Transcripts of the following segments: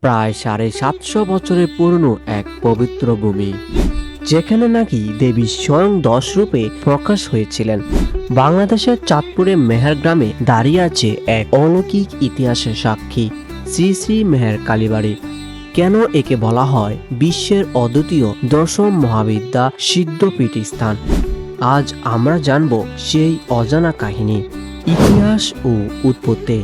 প্রায় ৭৫০ বছরের পুরনো এক পবিত্র ভূমি, যেখানে নাকি দেবী স্বয়ং 10 রূপে প্রকাশ হয়েছিলেন। বাংলাদেশের চাঁদপুরের মেহের গ্রামে দাঁড়িয়ে আছে এক অলৌকিক ইতিহাসের সাক্ষী, শ্রী শ্রী মেহের কালীবাড়ি। কেন একে বলা হয় বিশ্বের অদ্বিতীয় দশম মহাবিদ্যা সিদ্ধপীঠ স্থান? আজ আমরা জানব সেই অজানা কাহিনী, ইতিহাস ও উৎপত্তি।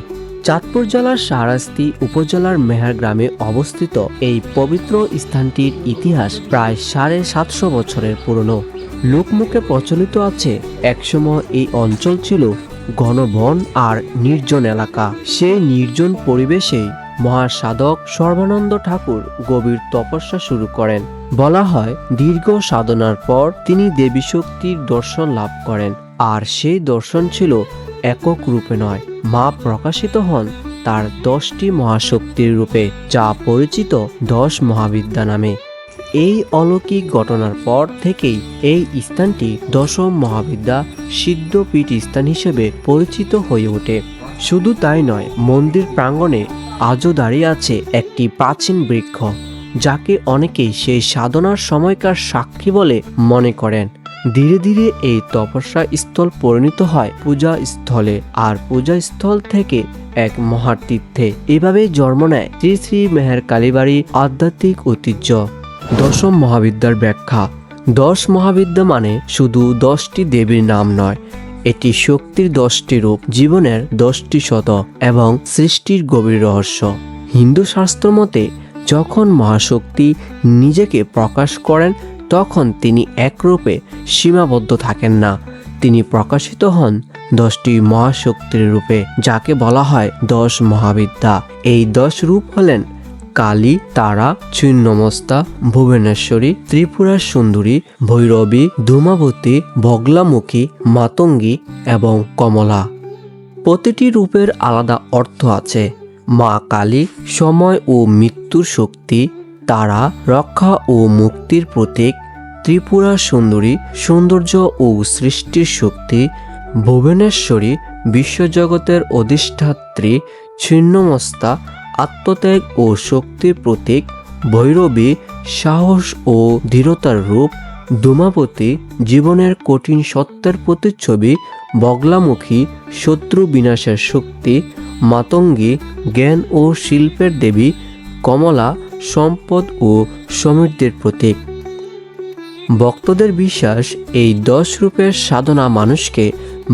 চাঁদপুর জেলার শাহরাস্তি উপজেলার মেহের গ্রামে অবস্থিত এই পবিত্র স্থানটির ইতিহাস প্রায় ৭৫০ বছরের পুরনো। লোকমুখে প্রচলিত আছে একসময় এই অঞ্চল ছিল ঘন বন আর নির্জন এলাকা। সেই নির্জন পরিবেশেই মহাসাধক সর্বানন্দ ঠাকুর গভীর তপস্যা শুরু করেন। বলা হয় দীর্ঘ সাধনার পর তিনি দেবী শক্তির দর্শন লাভ করেন, আর সেই দর্শন ছিল একক রূপে নয়, মা প্রকাশিত হন তার 10টি মহাশক্তির রূপে, যা পরিচিত 10 মহাবিদ্যা নামে। এই অলৌকিক ঘটনার পর থেকেই এই স্থানটি দশম মহাবিদ্যা সিদ্ধপীঠ স্থান হিসেবে পরিচিত হয়ে ওঠে। শুধু তাই নয়, মন্দির প্রাঙ্গণে আজও দাঁড়িয়ে আছে একটি প্রাচীন বৃক্ষ, যাকে অনেকেই সেই সাধনার সময়কার সাক্ষী বলে মনে করেন। ধীরে ধীরে এই তপস্যা স্থল পরিণত হয় পূজা স্থলে, আর পূজা স্থল থেকে এক মহাতীর্থে। এভাবে জন্ম নেয় শ্রী শ্রী মেহের কালীবাড়ি আধ্যাত্মিক ঐতিহ্য। দশম মহাবিদ্যার ব্যাখ্যা। 10 মহাবিদ্যা মানে শুধু 10টি দেবীর নাম নয়, এটি শক্তির 10টি রূপ, জীবনের 10টি শত এবং সৃষ্টির গভীর রহস্য। হিন্দু শাস্ত্র মতে যখন মহাশক্তি নিজেকে প্রকাশ করেন, তখন তিনি এক রূপে সীমাবদ্ধ থাকেন না, তিনি প্রকাশিত হন 10টি মহাশক্তির রূপে, যাকে বলা হয় 10 মহাবিদ্যা। এই 10 রূপ হলেন কালী, তারা, ছিন্নমস্তা, ভুবনেশ্বরী, ত্রিপুরা সুন্দরী, ভৈরবী, ধূমাবতী, বগলামুখী, মাতঙ্গী এবং কমলা। প্রতিটি রূপের আলাদা অর্থ আছে। মা কালী সময় ও মৃত্যুর শক্তি, তারা রক্ষা ও মুক্তির প্রতীক, ত্রিপুরা সুন্দরী সৌন্দর্য ও সৃষ্টির শক্তি, ভুবনেশ্বরী বিশ্বজগতের অধিষ্ঠাত্রী, ছিন্নমস্তা আত্মত্যাগ ও শক্তির প্রতীক, ভৈরবী সাহস ও দৃঢ়তার রূপ, ধূমাবতী জীবনের কঠিন সত্যের প্রতিচ্ছবি, বগলামুখী শত্রু বিনাশের শক্তি, মাতঙ্গী জ্ঞান ও শিল্পের দেবী, কমলা সম্পদ ও সমৃদ্ধির প্রতীক। ভক্তদের বিশ্বাস, এই 10 রূপের সাধনা মানুষকে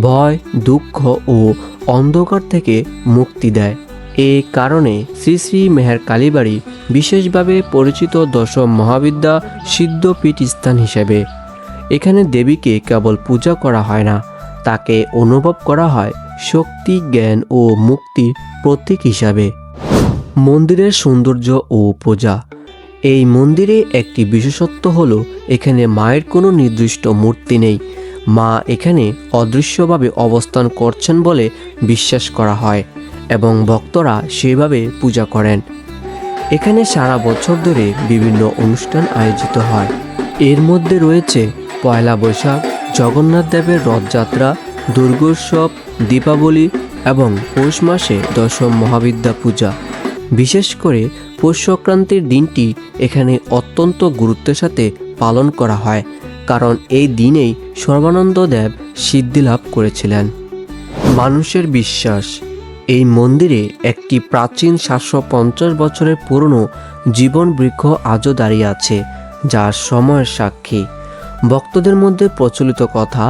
ভয়, দুঃখ ও অন্ধকার থেকে মুক্তি দেয়। এই কারণে শ্রী শ্রী মেহের কালীবাড়ি বিশেষভাবে পরিচিত দশম মহাবিদ্যা সিদ্ধপীঠ স্থান হিসেবে। এখানে দেবীকে কেবল পূজা করা হয় না, তাকে অনুভব করা হয় শক্তি, জ্ঞান ও মুক্তির প্রতীক হিসাবে। মন্দিরের সৌন্দর্য ও পূজা। এই মন্দিরে একটি বিশেষত্ব হলো এখানে মায়ের কোনো নির্দিষ্ট মূর্তি নেই। মা এখানে অদৃশ্যভাবে অবস্থান করছেন বলে বিশ্বাস করা হয় এবং ভক্তরা সেভাবে পূজা করেন। এখানে সারা বছর ধরে বিভিন্ন অনুষ্ঠান আয়োজিত হয়। এর মধ্যে রয়েছে পয়লা বৈশাখ, জগন্নাথ দেবের রথযাত্রা, দুর্গোৎসব, দীপাবলি এবং পৌষ মাসে দশম মহাবিদ্যা পূজা। বিশেষ করে পৌষ সংক্রান্তির দিনটি এখানে অত্যন্ত গুরুত্বের সাথে পালন করা হয়, কারণ এই দিনেই সর্বানন্দ দেব সিদ্ধিলাভ করেছিলেন। মানুষের বিশ্বাস, এই মন্দিরে একটি প্রাচীন 750 বছরের পুরনো জীবন বৃক্ষ আজও দাঁড়িয়ে আছে, যা সময়ের সাক্ষী। ভক্তদের মধ্যে প্রচলিত কথা,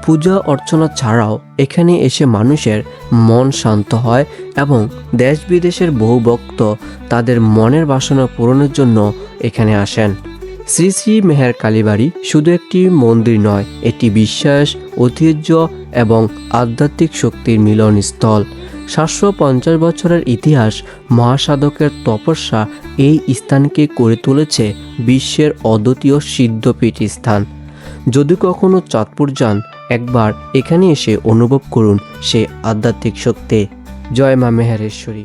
পূজা অর্চনা ছাড়াও এখানে এসে মানুষের মন শান্ত হয় এবং দেশ বিদেশের বহু ভক্ত তাদের মনের বাসনা পূরণের জন্য এখানে আসেন। শ্রী শ্রী মেহের কালীবাড়ি শুধু একটি মন্দির নয়, এটি বিশ্বাস, ঐতিহ্য এবং আধ্যাত্মিক শক্তির মিলনস্থল। 750 বছরের ইতিহাস, মহাসাধকের তপস্যা এই স্থানকে করে তুলেছে বিশ্বের অদ্বিতীয় সিদ্ধপীঠ স্থান। যদি কখনো চাঁদপুর যান, একবার এখানে এসে অনুভব করুন সেই আধ্যাত্মিক শক্তি। জয় মা মেহেরেশ্বরী।